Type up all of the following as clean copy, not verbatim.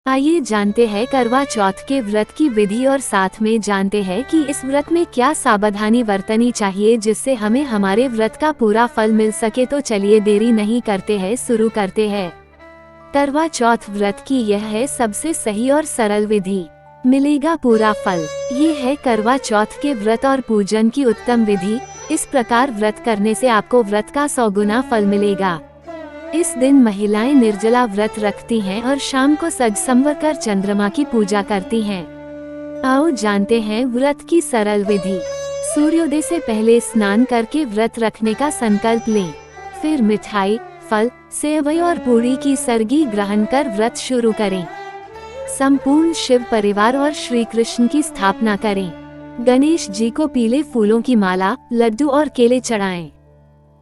आइए जानते हैं करवा चौथ के व्रत की विधि और साथ में जानते हैं कि इस व्रत में क्या सावधानी बरतनी चाहिए जिससे हमें हमारे व्रत का पूरा फल मिल सके। तो चलिए देरी नहीं करते हैं, शुरू करते हैं। करवा चौथ व्रत की यह है सबसे सही और सरल विधि, मिलेगा पूरा फल। ये है करवा चौथ के व्रत और पूजन की उत्तम विधि। इस प्रकार व्रत करने से आपको व्रत का 100 गुना फल मिलेगा। इस दिन महिलाएं निर्जला व्रत रखती हैं और शाम को सज संवर कर चंद्रमा की पूजा करती हैं। आओ जानते हैं व्रत की सरल विधि। सूर्योदय से पहले स्नान करके व्रत रखने का संकल्प लें। फिर मिठाई, फल, सेवई और पूरी की सरगी ग्रहण कर व्रत शुरू करें। संपूर्ण शिव परिवार और श्री कृष्ण की स्थापना करें। गणेश जी को पीले फूलों की माला, लड्डू और केले चढ़ाएं।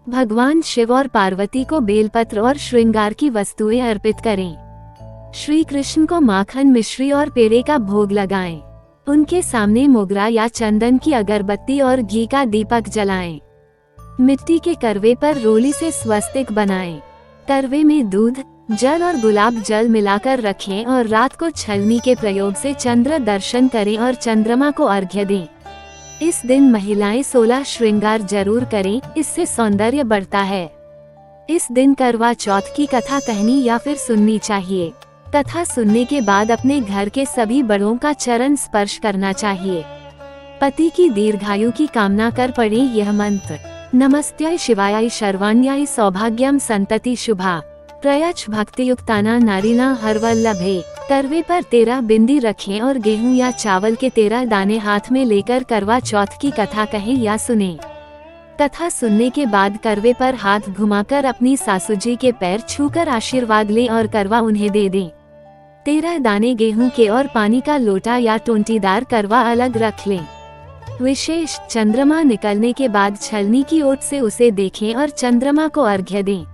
भगवान शिव और पार्वती को बेलपत्र और श्रृंगार की वस्तुएं अर्पित करें। श्री कृष्ण को माखन, मिश्री और पेड़े का भोग लगाएं। उनके सामने मोगरा या चंदन की अगरबत्ती और घी का दीपक जलाएं। मिट्टी के करवे पर रोली से स्वस्तिक बनाएं। करवे में दूध, जल और गुलाब जल मिलाकर रखें और रात को छलनी के प्रयोग से चंद्र दर्शन करें और चंद्रमा को अर्घ्य दें। इस दिन महिलाएं 16 श्रृंगार जरूर करें, इससे सौंदर्य बढ़ता है। इस दिन करवा चौथ की कथा कहनी या फिर सुननी चाहिए। कथा सुनने के बाद अपने घर के सभी बड़ों का चरण स्पर्श करना चाहिए। पति की दीर्घायु की कामना कर पढ़े यह मंत्र। नमस्ते शिवाय शर्वाण्याय सौभाग्यम संतति शुभा प्रयच्छ भक्तियुक्ताना नारीना हरवल्लभे। करवे पर 13 बिंदी रखें और गेहूं या चावल के 13 दाने हाथ में लेकर करवा चौथ की कथा कहें या सुनें। कथा सुनने के बाद करवे पर हाथ घुमाकर अपनी सासू जी के पैर छूकर आशीर्वाद लें और करवा उन्हें दे दें। 13 दाने गेहूं के और पानी का लोटा या टोंटीदार करवा अलग रख लें। विशेष चंद्रमा निकलने के बाद छलनी की ओट से उसे देखें और चंद्रमा को अर्घ्य दें।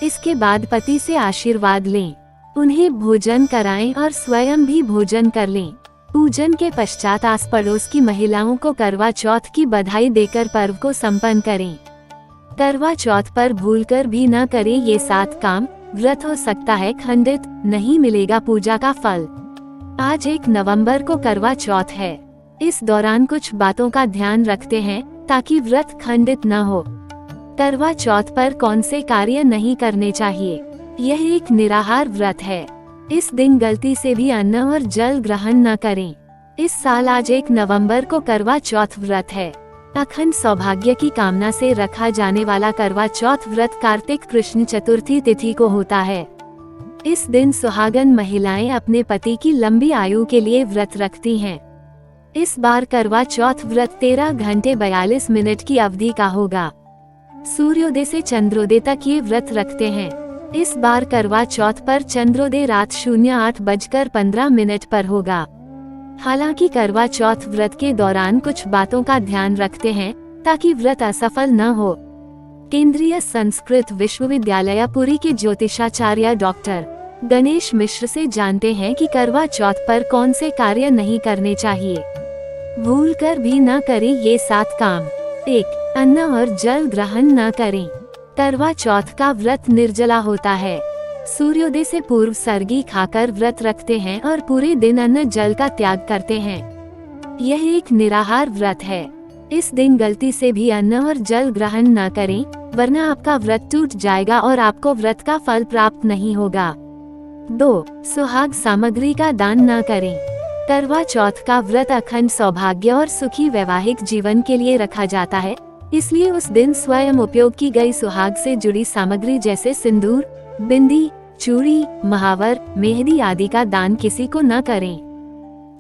इसके बाद पति से आशीर्वाद लें, उन्हें भोजन कराएं और स्वयं भी भोजन कर लें। पूजन के पश्चात आस पड़ोस की महिलाओं को करवा चौथ की बधाई देकर पर्व को संपन्न करें। करवा चौथ पर भूलकर भी न करें ये 7 काम, व्रत हो सकता है खंडित, नहीं मिलेगा पूजा का फल। आज 1 नवंबर को करवा चौथ है। इस दौरान कुछ बातों का ध्यान रखते हैं ताकि व्रत खंडित न हो। करवा चौथ पर कौन से कार्य नहीं करने चाहिए। यह एक निराहार व्रत है। इस दिन गलती से भी अन्न और जल ग्रहण न करें। इस साल आज 1 नवंबर को करवा चौथ व्रत है। अखंड सौभाग्य की कामना से रखा जाने वाला करवा चौथ व्रत कार्तिक कृष्ण चतुर्थी तिथि को होता है। इस दिन सुहागन महिलाएं अपने पति की लंबी आयु के लिए व्रत रखती हैं। इस बार करवा चौथ व्रत 13 घंटे 42 मिनट की अवधि का होगा। सूर्योदय से चंद्रोदय तक ये व्रत रखते हैं। इस बार करवा चौथ पर चंद्रोदय रात 08:15 पर होगा। हालांकि करवा चौथ व्रत के दौरान कुछ बातों का ध्यान रखते हैं ताकि व्रत असफल न हो। केंद्रीय संस्कृत विश्वविद्यालय पुरी के ज्योतिषाचार्य डॉक्टर गणेश मिश्र से जानते हैं कि करवा चौथ पर कौन से कार्य नहीं करने चाहिए। भूलकर भी न करें ये 7 काम। 1. अन्न और जल ग्रहण न करें। करवा चौथ का व्रत निर्जला होता है। सूर्योदय से पूर्व सरगी खाकर व्रत रखते हैं और पूरे दिन अन्न जल का त्याग करते हैं। यह एक निराहार व्रत है। इस दिन गलती से भी अन्न और जल ग्रहण न करें, वरना आपका व्रत टूट जाएगा और आपको व्रत का फल प्राप्त नहीं होगा। 2. सुहाग सामग्री का दान न करें। करवा चौथ का व्रत अखंड सौभाग्य और सुखी वैवाहिक जीवन के लिए रखा जाता है, इसलिए उस दिन स्वयं उपयोग की गई सुहाग से जुड़ी सामग्री जैसे सिंदूर, बिंदी, चूड़ी, महावर, मेहंदी आदि का दान किसी को न करें।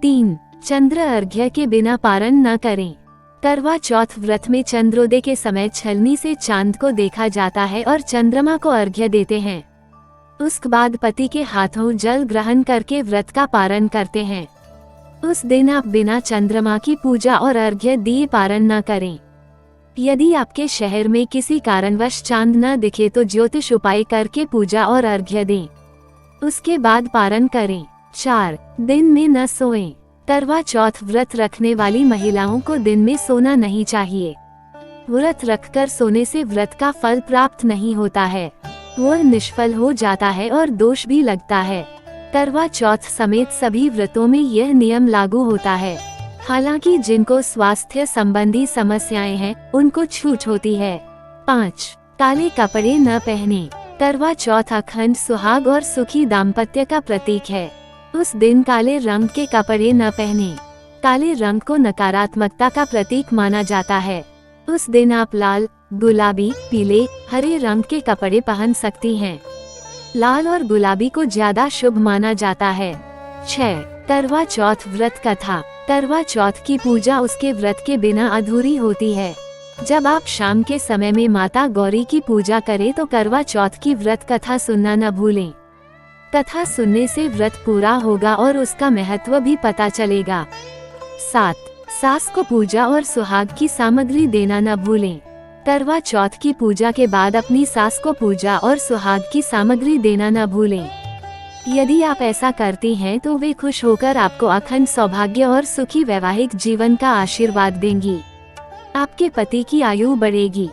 3. चंद्र अर्घ्य के बिना पारण न करें। करवा चौथ व्रत में चंद्रोदय के समय छलनी से चांद को देखा जाता है और चंद्रमा को अर्घ्य देते हैं। उसके बाद पति के हाथों जल ग्रहण करके व्रत का पारण करते हैं। उस दिन आप बिना चंद्रमा की पूजा और अर्घ्य दिए पारण न करें। यदि आपके शहर में किसी कारणवश चांद न दिखे तो ज्योतिष उपाय करके पूजा और अर्घ्य दें। उसके बाद पारण करें। 4. दिन में न सोएं। करवा चौथ व्रत रखने वाली महिलाओं को दिन में सोना नहीं चाहिए। व्रत रखकर सोने से व्रत का फल प्राप्त नहीं होता है, वह निष्फल हो जाता है और दोष भी लगता है। करवा चौथ समेत सभी व्रतों में यह नियम लागू होता है। हालांकि जिनको स्वास्थ्य संबंधी समस्याएं हैं, उनको छूट होती है। 5. काले कपड़े न पहने। करवा चौथ अखंड सुहाग और सुखी दाम्पत्य का प्रतीक है। उस दिन काले रंग के कपड़े न पहने। काले रंग को नकारात्मकता का प्रतीक माना जाता है। उस दिन आप लाल, गुलाबी, पीले, हरे रंग के कपड़े पहन सकती हैं। लाल और गुलाबी को ज्यादा शुभ माना जाता है। 6. करवा चौथ व्रत कथा। करवा चौथ की पूजा उसके व्रत के बिना अधूरी होती है। जब आप शाम के समय में माता गौरी की पूजा करें तो करवा चौथ की व्रत कथा सुनना न भूलें। कथा सुनने से व्रत पूरा होगा और उसका महत्व भी पता चलेगा। 7. सास को पूजा और सुहाग की सामग्री देना न भूलें। करवा चौथ की पूजा के बाद अपनी सास को पूजा और सुहाग की सामग्री देना न भूलें। यदि आप ऐसा करती हैं तो वे खुश होकर आपको अखंड सौभाग्य और सुखी वैवाहिक जीवन का आशीर्वाद देंगी। आपके पति की आयु बढ़ेगी।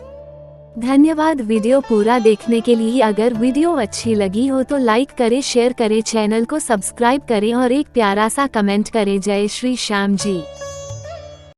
धन्यवाद वीडियो पूरा देखने के लिए। अगर वीडियो अच्छी लगी हो तो लाइक करें, शेयर करें, चैनल को सब्सक्राइब करें और एक प्यारा सा कमेंट करें। जय श्री श्याम जी।